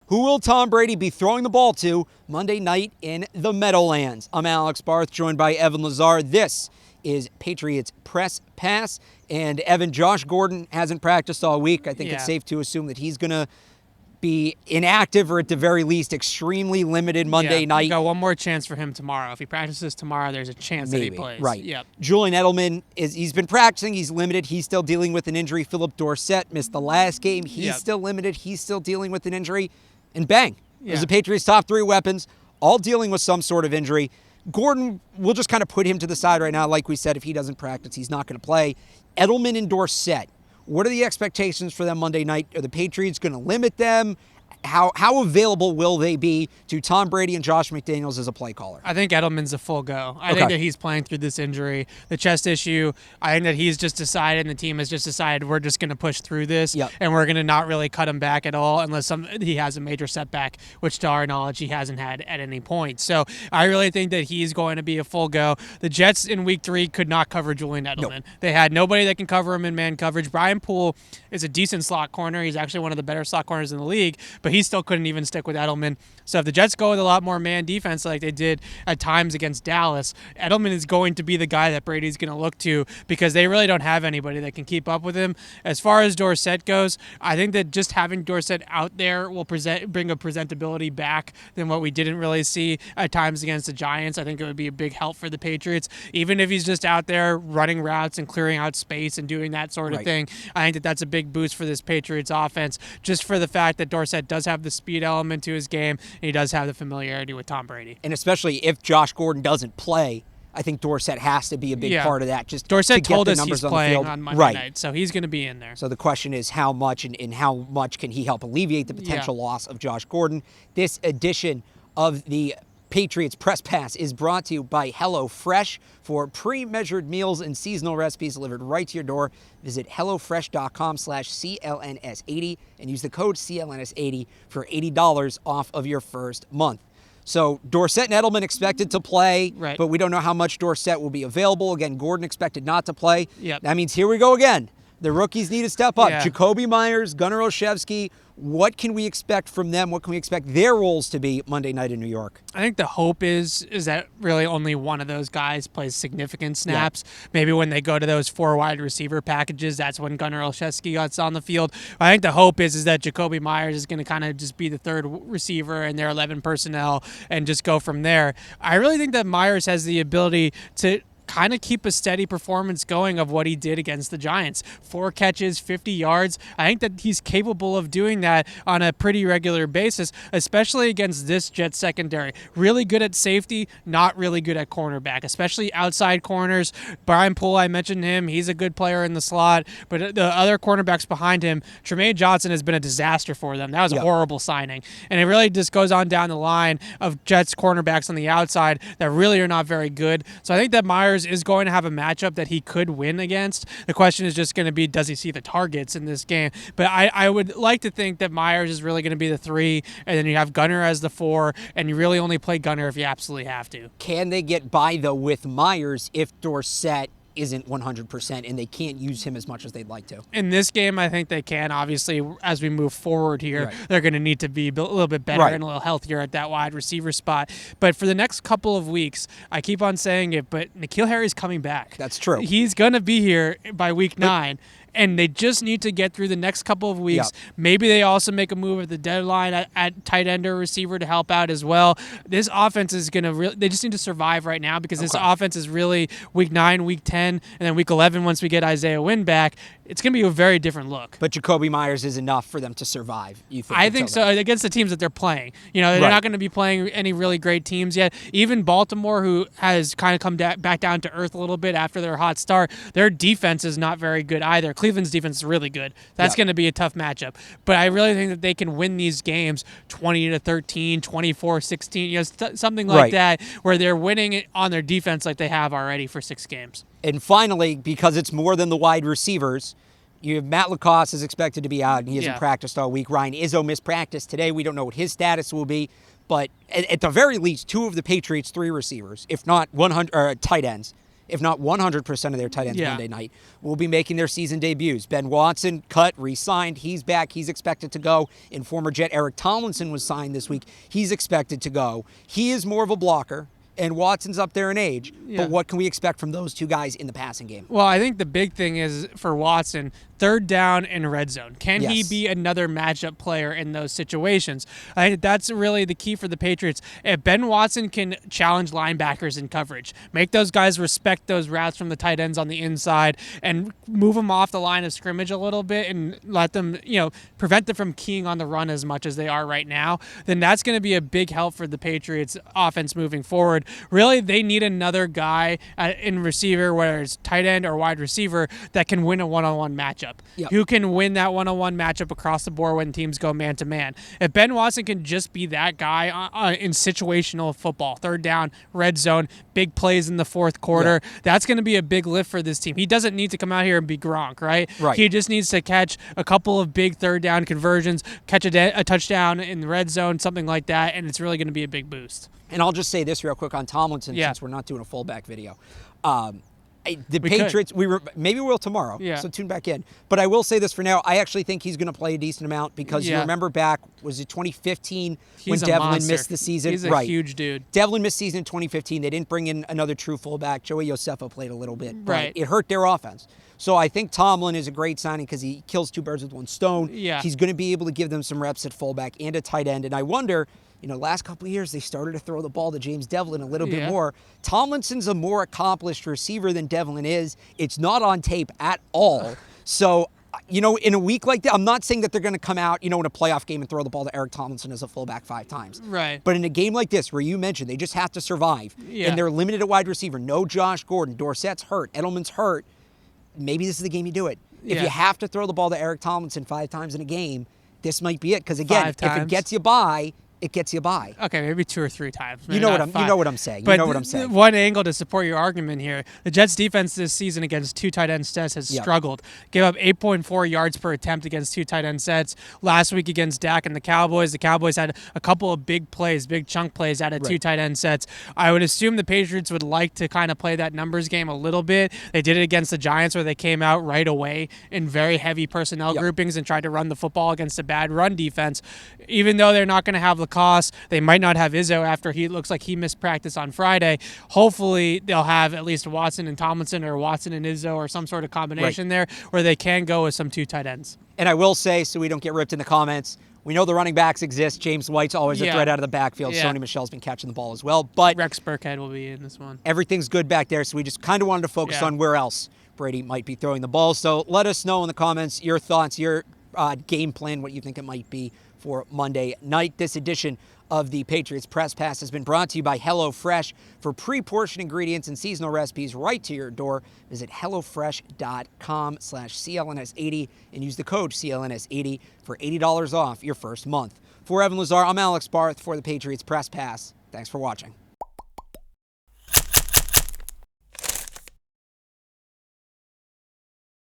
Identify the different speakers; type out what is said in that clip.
Speaker 1: Who will Tom Brady be throwing the ball to Monday night in the Meadowlands? I'm Alex Barth, joined by Evan Lazar. This is Patriots Press Pass. And Evan, Josh Gordon hasn't practiced all week. I think it's safe to assume that he's going to be inactive or at the very least extremely limited Monday night.
Speaker 2: We got one more chance for him tomorrow. If he practices tomorrow, there's a chance that he plays.
Speaker 1: Right.
Speaker 2: Yep.
Speaker 1: Julian Edelman, he's been practicing. He's limited. He's still dealing with an injury. Philip Dorsett missed the last game. He's still limited. He's still dealing with an injury. And bang, there's the Patriots' top three weapons, all dealing with some sort of injury. Gordon, we'll just kind of put him to the side right now. Like we said, if he doesn't practice, he's not going to play. Edelman and Dorsett, what are the expectations for them Monday night? Are the Patriots going to limit them? How available will they be to Tom Brady and Josh McDaniels as a play caller?
Speaker 2: I think Edelman's a full go. I think that he's playing through this injury, the chest issue. I think that he's just decided, and the team has just decided, we're just going to push through this, and we're going to not really cut him back at all unless he has a major setback, which to our knowledge he hasn't had at any point. So I really think that he's going to be a full go. The Jets in Week 3 could not cover Julian Edelman. Nope. They had nobody that can cover him in man coverage. Brian Poole is a decent slot corner. He's actually one of the better slot corners in the league, but he still couldn't even stick with Edelman. So if the Jets go with a lot more man defense like they did at times against Dallas, Edelman is going to be the guy that Brady's going to look to because they really don't have anybody that can keep up with him. As far as Dorsett goes, I think that just having Dorsett out there will bring a presentability back than what we didn't really see at times against the Giants. I think it would be a big help for the Patriots. Even if he's just out there running routes and clearing out space and doing that sort of thing, I think that that's a big boost for this Patriots offense, just for the fact that Dorsett does have the speed element to his game, and he does have the familiarity with Tom Brady.
Speaker 1: And especially if Josh Gordon doesn't play, I think Dorsett has to be a big part of that. Just
Speaker 2: Dorsett
Speaker 1: to get
Speaker 2: told
Speaker 1: the
Speaker 2: us
Speaker 1: numbers
Speaker 2: he's
Speaker 1: on
Speaker 2: playing
Speaker 1: the field.
Speaker 2: on Monday night, so he's going to be in there.
Speaker 1: So the question is how much and how much can he help alleviate the potential loss of Josh Gordon. This edition of the Patriots Press Pass is brought to you by HelloFresh. For pre-measured meals and seasonal recipes delivered right to your door, visit HelloFresh.com/CLNS80 and use the code CLNS80 for $80 off of your first month. So Dorsett and Edelman expected to play, but we don't know how much Dorsett will be available. Again, Gordon expected not to play. That means here we go again. The rookies need to step up. Jacoby Myers, Gunnar Olszewski, what can we expect from them? What can we expect their roles to be Monday night in New York?
Speaker 2: I think the hope is that really only one of those guys plays significant snaps. Maybe when they go to those 4 wide receiver packages, that's when Gunnar Olszewski gets on the field. I think the hope is that Jacoby Myers is going to kind of just be the third receiver in their 11 personnel and just go from there. I really think that Myers has the ability to kind of keep a steady performance going of what he did against the Giants. 4 catches, 50 yards. I think that he's capable of doing that on a pretty regular basis, especially against this Jets secondary. Really good at safety, not really good at cornerback, especially outside corners. Brian Poole, I mentioned him. He's a good player in the slot, but the other cornerbacks behind him, Tremaine Johnson has been a disaster for them. That was a horrible signing. And it really just goes on down the line of Jets cornerbacks on the outside that really are not very good. So I think that Myers is going to have a matchup that he could win against. The question is just going to be, does he see the targets in this game? But I would like to think that Myers is really going to be the 3, and then you have Gunnar as the 4, and you really only play Gunnar if you absolutely have to.
Speaker 1: Can they get by, though, with Myers if Dorsett isn't 100% and they can't use him as much as they'd like to?
Speaker 2: In this game, I think they can. Obviously, as we move forward here, they're going to need to be a little bit better and a little healthier at that wide receiver spot. But for the next couple of weeks, I keep on saying it, but N'Keal Harry's coming back.
Speaker 1: That's true.
Speaker 2: He's going to be here by week 9. And they just need to get through the next couple of weeks. Maybe they also make a move at the deadline at tight end or receiver to help out as well. This offense is going to they just need to survive right now because this offense is really week 9, week 10, and then week 11 once we get Isaiah Wynn back. It's going to be a very different look.
Speaker 1: But Jacoby Myers is enough for them to survive, you think?
Speaker 2: I think so, against the teams that they're playing. You know, they're not going to be playing any really great teams yet. Even Baltimore, who has kind of come back down to earth a little bit after their hot start, their defense is not very good either. Cleveland's defense is really good. That's going to be a tough matchup. But I really think that they can win these games 20-13, 24-16, you know, something like that, where they're winning it on their defense like they have already for 6 games.
Speaker 1: And finally, because it's more than the wide receivers, you have Matt Lacoste is expected to be out, and he hasn't practiced all week. Ryan Izzo missed practice today. We don't know what his status will be. But at the very least, 2 of the Patriots' 3 receivers, if not 100 tight ends, if not 100% of their tight ends
Speaker 2: Yeah.
Speaker 1: Monday night will be making their season debuts. Ben Watson, cut, re-signed. He's back. He's expected to go. And former Jet Eric Tomlinson was signed this week. He's expected to go. He is more of a blocker, and Watson's up there in age.
Speaker 2: Yeah.
Speaker 1: But what can we expect from those two guys in the passing game?
Speaker 2: Well, I think the big thing is for Watson, third down in red zone. Can he
Speaker 1: Yes.
Speaker 2: be another matchup player in those situations? I think that's really the key for the Patriots. If Ben Watson can challenge linebackers in coverage, make those guys respect those routes from the tight ends on the inside, and move them off the line of scrimmage a little bit and let them, prevent them from keying on the run as much as they are right now, then that's going to be a big help for the Patriots offense moving forward. Really, they need another guy in receiver, whether it's tight end or wide receiver, that can win a one-on-one matchup.
Speaker 1: Yep.
Speaker 2: Who can win that one-on-one matchup across the board when teams go man-to-man. If Ben Watson can just be that guy in situational football, third down, red zone, big plays in the fourth quarter, that's going to be a big lift for this team. He doesn't need to come out here and be Gronk, right? He just needs to catch a couple of big third down conversions, catch a touchdown in the red zone, something like that, and it's really going to be a big boost.
Speaker 1: And I'll just say this real quick on Tomlinson, since we're not doing a fullback video. The Patriots, maybe we'll tomorrow, so tune back in. But I will say this for now. I actually think he's going to play a decent amount because you remember back, was it 2015 when Devlin missed the season?
Speaker 2: He's a huge dude.
Speaker 1: Devlin missed season in 2015. They didn't bring in another true fullback. Joey Josepha played a little bit, but it hurt their offense. So I think Tomlin is a great signing because he kills two birds with one stone. He's going to be able to give them some reps at fullback and a tight end. And I wonder, last couple of years, they started to throw the ball to James Devlin a little bit more. Tomlinson's a more accomplished receiver than Devlin is. It's not on tape at all. So, in a week like that, I'm not saying that they're going to come out, in a playoff game and throw the ball to Eric Tomlinson as a fullback 5 times.
Speaker 2: Right.
Speaker 1: But in a game like this, where you mentioned they just have to survive, and they're limited at wide receiver, no Josh Gordon, Dorsett's hurt, Edelman's hurt, maybe this is the game you do it. If you have to throw the ball to Eric Tomlinson 5 times in a game, this might be it. Because again, if it gets you by, it gets you by.
Speaker 2: Okay, maybe 2 or 3 times.
Speaker 1: You know what I'm saying.
Speaker 2: But
Speaker 1: you know what I'm saying.
Speaker 2: One angle to support your argument here: the Jets' defense this season against 2 tight end sets has struggled. Gave up 8.4 yards per attempt against 2 tight end sets. Last week against Dak and the Cowboys had a couple of big plays, big chunk plays out of 2 tight end sets. I would assume the Patriots would like to kind of play that numbers game a little bit. They did it against the Giants, where they came out right away in very heavy personnel groupings and tried to run the football against a bad run defense. Even though they're not going to have Lacoste, they might not have Izzo after he looks like he missed practice on Friday. Hopefully, they'll have at least Watson and Tomlinson, or Watson and Izzo, or some sort of combination there where they can go with some 2 tight ends.
Speaker 1: And I will say, so we don't get ripped in the comments, we know the running backs exist. James White's always a threat out of the backfield. Sony Michel's been catching the ball as well. But
Speaker 2: Rex Burkhead will be in this one.
Speaker 1: Everything's good back there, so we just kind of wanted to focus on where else Brady might be throwing the ball. So let us know in the comments your thoughts, your game plan, what you think it might be for Monday night. This edition of the Patriots Press Pass has been brought to you by HelloFresh. For pre-portioned ingredients and seasonal recipes right to your door, visit HelloFresh.com/CLNS80 and use the code CLNS80 for $80 off your first month. For Evan Lazar, I'm Alex Barth for the Patriots Press Pass. Thanks for watching.